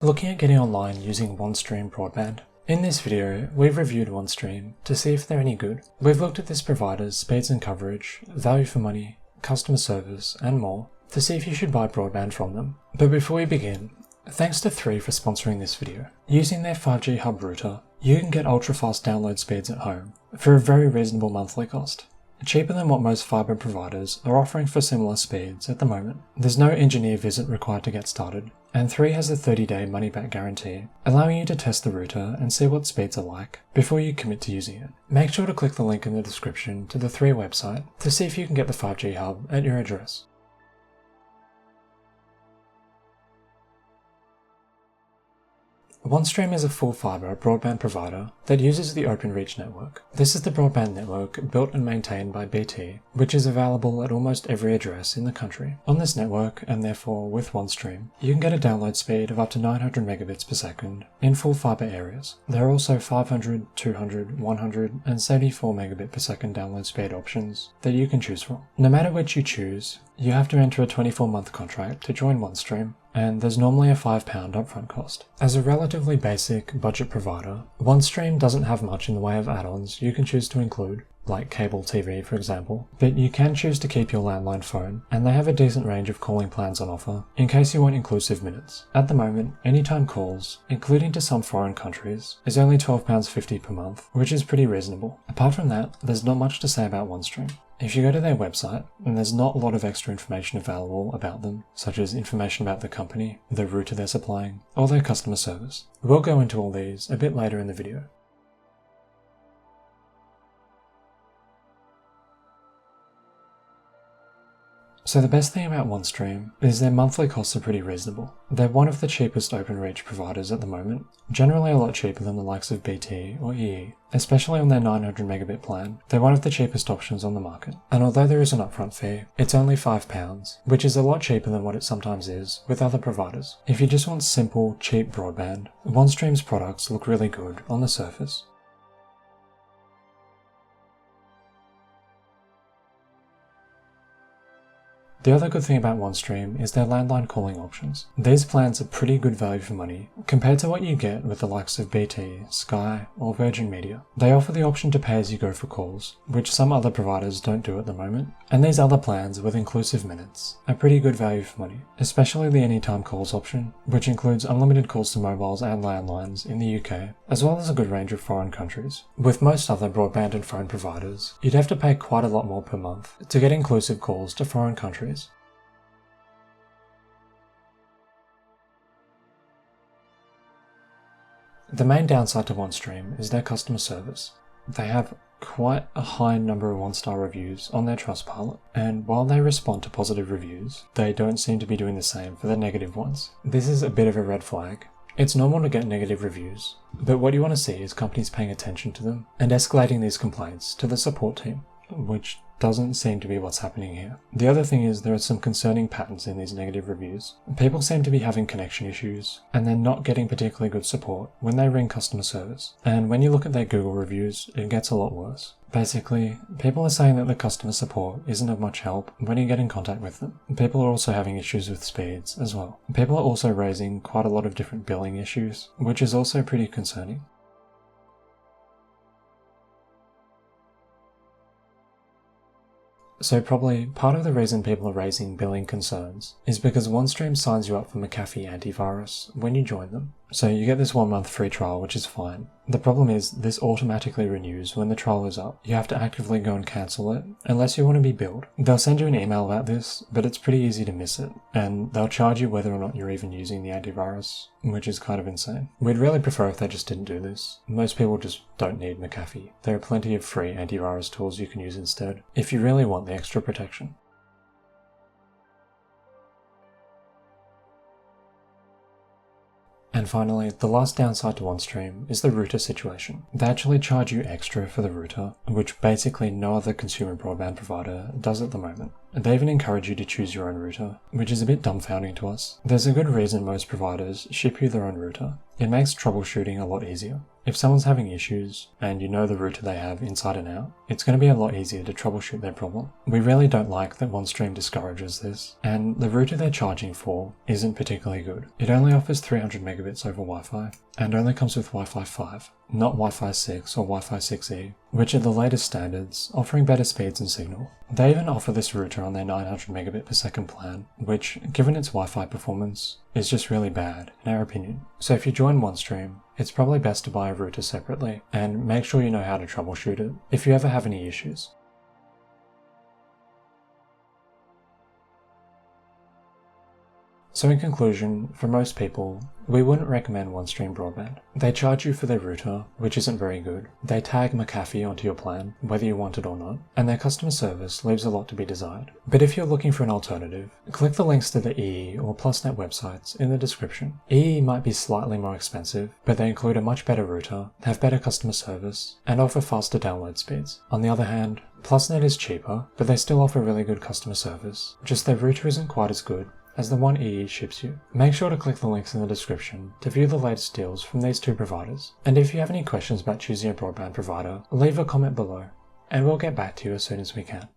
Looking at getting online using Onestream Broadband. In this video, we've reviewed Onestream to see if they're any good. We've looked at this provider's speeds and coverage, value for money, customer service, and more to see if you should buy broadband from them. But before we begin, thanks to 3 for sponsoring this video. Using their 5G hub router, you can get ultra-fast download speeds at home for a very reasonable monthly cost. Cheaper than what most fibre providers are offering for similar speeds at the moment. There's no engineer visit required to get started, and 3 has a 30-day money-back guarantee, allowing you to test the router and see what speeds are like before you commit to using it. Make sure to click the link in the description to the 3 website to see if you can get the 5G hub at your address. Onestream is a full fibre broadband provider that uses the Openreach network. This is the broadband network built and maintained by BT, which is available at almost every address in the country. On this network, and therefore with Onestream, you can get a download speed of up to 900 megabits per second in full fibre areas. There are also 500, 200, 100, and 74 megabit per second download speed options that you can choose from. No matter which you choose, you have to enter a 24-month contract to join Onestream, and there's normally a £5 upfront cost. As a relatively basic budget provider, Onestream doesn't have much in the way of add-ons you can choose to include, like cable TV for example, but you can choose to keep your landline phone, and they have a decent range of calling plans on offer in case you want inclusive minutes. At the moment, anytime calls, including to some foreign countries, is only £12.50 per month, which is pretty reasonable. Apart from that, there's not much to say about Onestream. If you go to their website, and there's not a lot of extra information available about them, such as information about the company, the router they're supplying, or their customer service. We'll go into all these a bit later in the video. So the best thing about Onestream is their monthly costs are pretty reasonable. They're one of the cheapest Openreach providers at the moment, generally a lot cheaper than the likes of BT or EE, especially on their 900 megabit plan. They're one of the cheapest options on the market, and although there is an upfront fee, it's only £5, which is a lot cheaper than what it sometimes is with other providers. If you just want simple, cheap broadband, Onestream's products look really good on the surface. The other good thing about Onestream is their landline calling options. These plans are pretty good value for money compared to what you get with the likes of BT, Sky, or Virgin Media. They offer the option to pay as you go for calls, which some other providers don't do at the moment, and these other plans with inclusive minutes are pretty good value for money, especially the anytime calls option, which includes unlimited calls to mobiles and landlines in the UK, as well as a good range of foreign countries. With most other broadband and phone providers, you'd have to pay quite a lot more per month to get inclusive calls to foreign countries. The main downside to Onestream is their customer service. They have quite a high number of 1-star reviews on their Trustpilot, and while they respond to positive reviews, they don't seem to be doing the same for the negative ones. This is a bit of a red flag. It's normal to get negative reviews, but what you want to see is companies paying attention to them and escalating these complaints to the support team, which doesn't seem to be what's happening here. The other thing is there are some concerning patterns in these negative reviews. People seem to be having connection issues, and they're not getting particularly good support when they ring customer service. And when you look at their Google reviews, it gets a lot worse. Basically, people are saying that the customer support isn't of much help when you get in contact with them. People are also having issues with speeds as well. People are also raising quite a lot of different billing issues, which is also pretty concerning. So probably part of the reason people are raising billing concerns is because Onestream signs you up for McAfee antivirus when you join them. So you get this 1-month free trial, which is fine. The problem is this automatically renews when the trial is up. You have to actively go and cancel it unless you want to be billed. They'll send you an email about this, but it's pretty easy to miss it, and they'll charge you whether or not you're even using the antivirus, which is kind of insane. We'd really prefer if they just didn't do this. Most people just don't need McAfee. There are plenty of free antivirus tools you can use instead, if you really want the extra protection. And finally, the last downside to Onestream is the router situation. They actually charge you extra for the router, which basically no other consumer broadband provider does at the moment. They even encourage you to choose your own router, which is a bit dumbfounding to us. There's a good reason most providers ship you their own router. It makes troubleshooting a lot easier. If someone's having issues, and you know the router they have inside and out, it's going to be a lot easier to troubleshoot their problem. We really don't like that Onestream discourages this, and the router they're charging for isn't particularly good. It only offers 300 megabits over Wi-Fi, and only comes with Wi-Fi 5, not Wi-Fi 6 or Wi-Fi 6E, which are the latest standards, offering better speeds and signal. They even offer this router on their 900 megabit per second plan, which, given its Wi-Fi performance, is just really bad, in our opinion. So if you join Onestream, it's probably best to buy a router separately, and make sure you know how to troubleshoot it if you ever have any issues. So in conclusion, for most people, we wouldn't recommend Onestream Broadband. They charge you for their router, which isn't very good. They tag McAfee onto your plan, whether you want it or not, and their customer service leaves a lot to be desired. But if you're looking for an alternative, click the links to the EE or Plusnet websites in the description. EE might be slightly more expensive, but they include a much better router, have better customer service, and offer faster download speeds. On the other hand, Plusnet is cheaper, but they still offer really good customer service, just their router isn't quite as good as the one EE ships you. Make sure to click the links in the description to view the latest deals from these two providers. And if you have any questions about choosing a broadband provider, leave a comment below, and we'll get back to you as soon as we can.